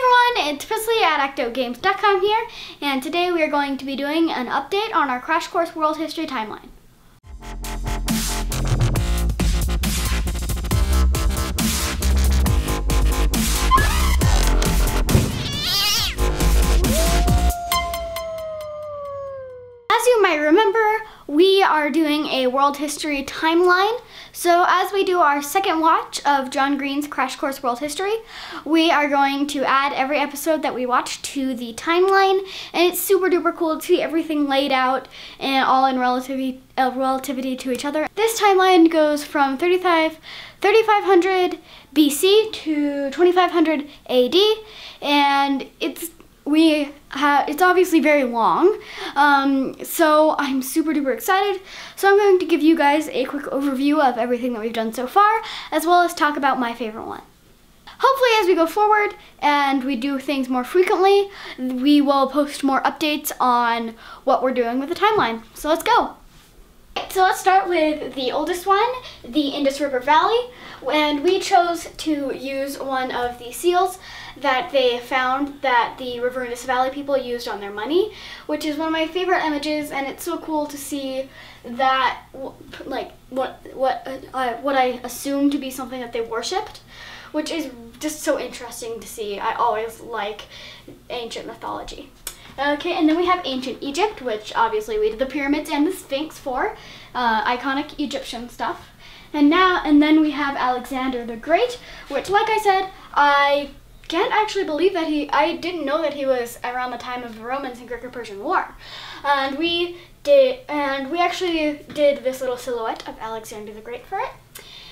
Hi everyone, it's Presley at ActOutGames.com here, and today we are going to be doing an update on our Crash Course World History timeline. As you might remember, we are doing a world history timeline. So as we do our second watch of John Green's Crash Course World History, we are going to add every episode that we watch to the timeline, and it's super duper cool to see everything laid out and all in relativity to each other. This timeline goes from 3500 BC to 2500 AD, and it's obviously very long, so I'm super duper excited. So I'm going to give you guys a quick overview of everything that we've done so far, as well as talk about my favorite one. Hopefully as we go forward and we do things more frequently, we will post more updates on what we're doing with the timeline. So let's go. So let's start with the oldest one, the Indus River Valley, and we chose to use one of the seals that they found that the River Indus Valley people used on their money, which is one of my favorite images, and it's so cool to see that, like, what I assume to be something that they worshipped, which is just so interesting to see. I always like ancient mythology. Okay, and then we have ancient Egypt, which obviously we did the pyramids and the Sphinx for, iconic Egyptian stuff. And then we have Alexander the Great, which, like I said, I can't actually believe that I didn't know that he was around the time of the Romans and Greco-Persian War. And we actually did this little silhouette of Alexander the Great for it.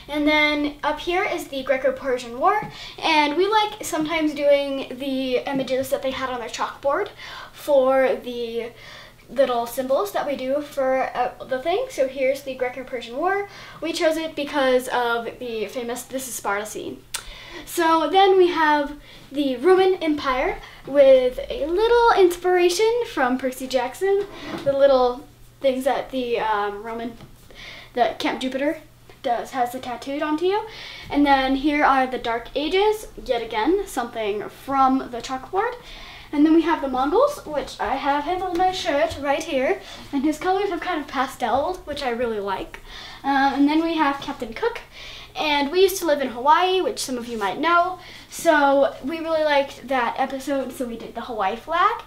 And then up here is the Greco-Persian War, and we like sometimes doing the images that they had on their chalkboard for the little symbols that we do for the thing. So here's the Greco-Persian War. We chose it because of the famous "This is Sparta" scene. So then we have the Roman Empire with a little inspiration from Percy Jackson, the little things that the Camp Jupiter has it tattooed onto you. And then here are the Dark Ages, yet again, something from the chalkboard. And then we have the Mongols, which I have him on my shirt right here, and his colors have kind of pasteled, which I really like. And then we have Captain Cook, and we used to live in Hawaii, which some of you might know, so we really liked that episode, so we did the Hawaii flag.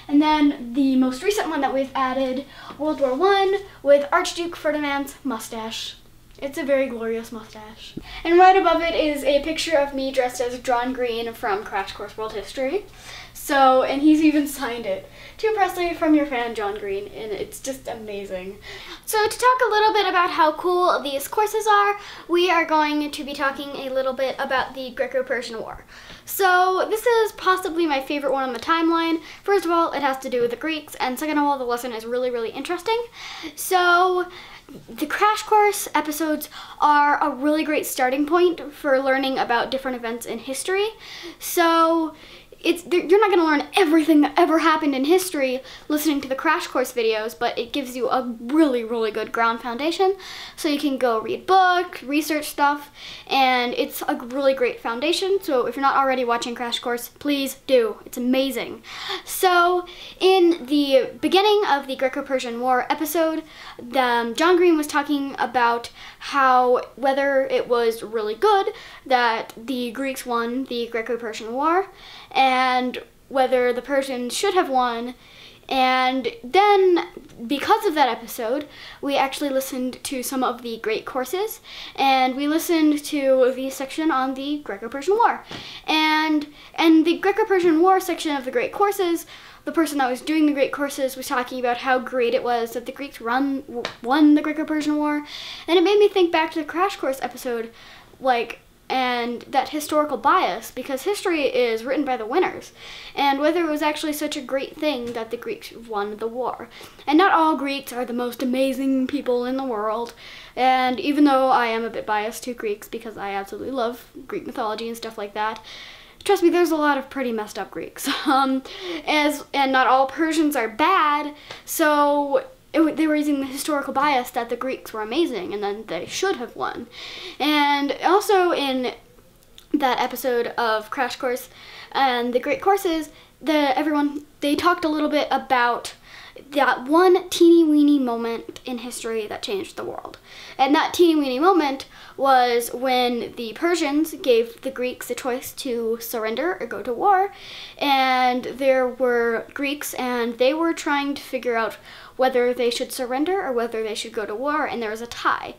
And then the most recent one that we've added, World War I, with Archduke Ferdinand's mustache. It's a very glorious mustache. And right above it is a picture of me dressed as John Green from Crash Course World History. So, and he's even signed it, "To Presley from your fan, John Green," and it's just amazing. So to talk a little bit about how cool these courses are, we are going to be talking a little bit about the Greco-Persian War. So this is possibly my favorite one on the timeline. First of all, it has to do with the Greeks, and second of all, the lesson is really, really interesting. So the Crash Course episodes are a really great starting point for learning about different events in history. So you're not going to learn everything that ever happened in history listening to the Crash Course videos, but it gives you a really, really good ground foundation. So you can go read books, research stuff, and it's a really great foundation. So if you're not already watching Crash Course, please do. It's amazing. So in the beginning of the Greco-Persian War episode, John Green was talking about whether it was really good that the Greeks won the Greco-Persian War, and whether the Persians should have won. And then, because of that episode, we actually listened to some of the great courses, and we listened to the section on the Greco-Persian War. And the Greco-Persian War section of the great courses, the person that was doing the great courses was talking about how great it was that the Greeks won the Greco-Persian War, and it made me think back to the Crash Course episode, and that historical bias, because history is written by the winners, and whether it was actually such a great thing that the Greeks won the war. And not all Greeks are the most amazing people in the world, and even though I am a bit biased to Greeks because I absolutely love Greek mythology and stuff like that, trust me, there's a lot of pretty messed up Greeks. And not all Persians are bad, so they were using the historical bias that the Greeks were amazing and then they should have won. And also in that episode of Crash Course, And the great courses, they talked a little bit about that one teeny weeny moment in history that changed the world. And that teeny weeny moment was when the Persians gave the Greeks a choice to surrender or go to war. And there were Greeks and they were trying to figure out whether they should surrender or whether they should go to war, and there was a tie.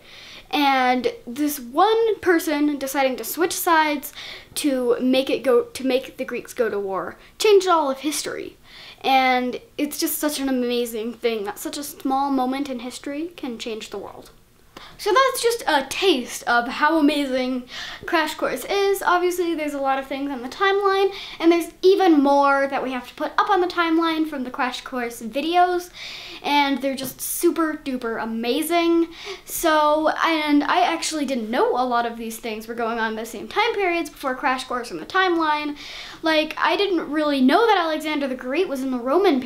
And this one person deciding to switch sides to make the Greeks go to war changed all of history. And it's just such an amazing thing that such a small moment in history can change the world. So that's just a taste of how amazing Crash Course is. Obviously, there's a lot of things on the timeline, and there's even more that we have to put up on the timeline from the Crash Course videos, and they're just super duper amazing. So, and I actually didn't know a lot of these things were going on in the same time periods before Crash Course in the timeline. Like, I didn't really know that Alexander the Great was in the Roman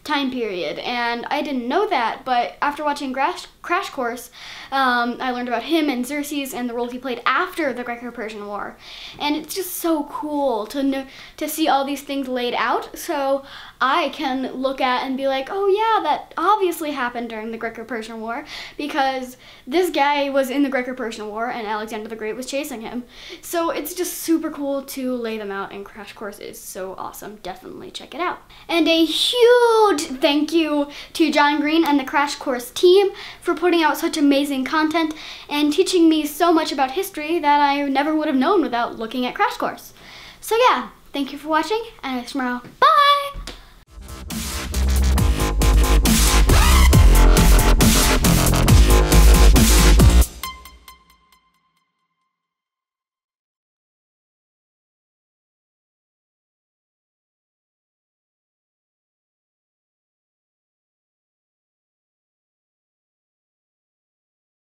time period, and I didn't know that, but after watching Crash Course, I learned about him and Xerxes and the role he played after the Greco-Persian War. And it's just so cool to see all these things laid out, so I can look at and be like, oh yeah, that obviously happened during the Greco-Persian War, because this guy was in the Greco-Persian War and Alexander the Great was chasing him. So it's just super cool to lay them out, and Crash Course is so awesome. Definitely check it out. And a huge thank you to John Green and the Crash Course team for putting out such amazing content and teaching me so much about history that I never would have known without looking at Crash Course. So yeah, thank you for watching, and I'll see you tomorrow. Bye!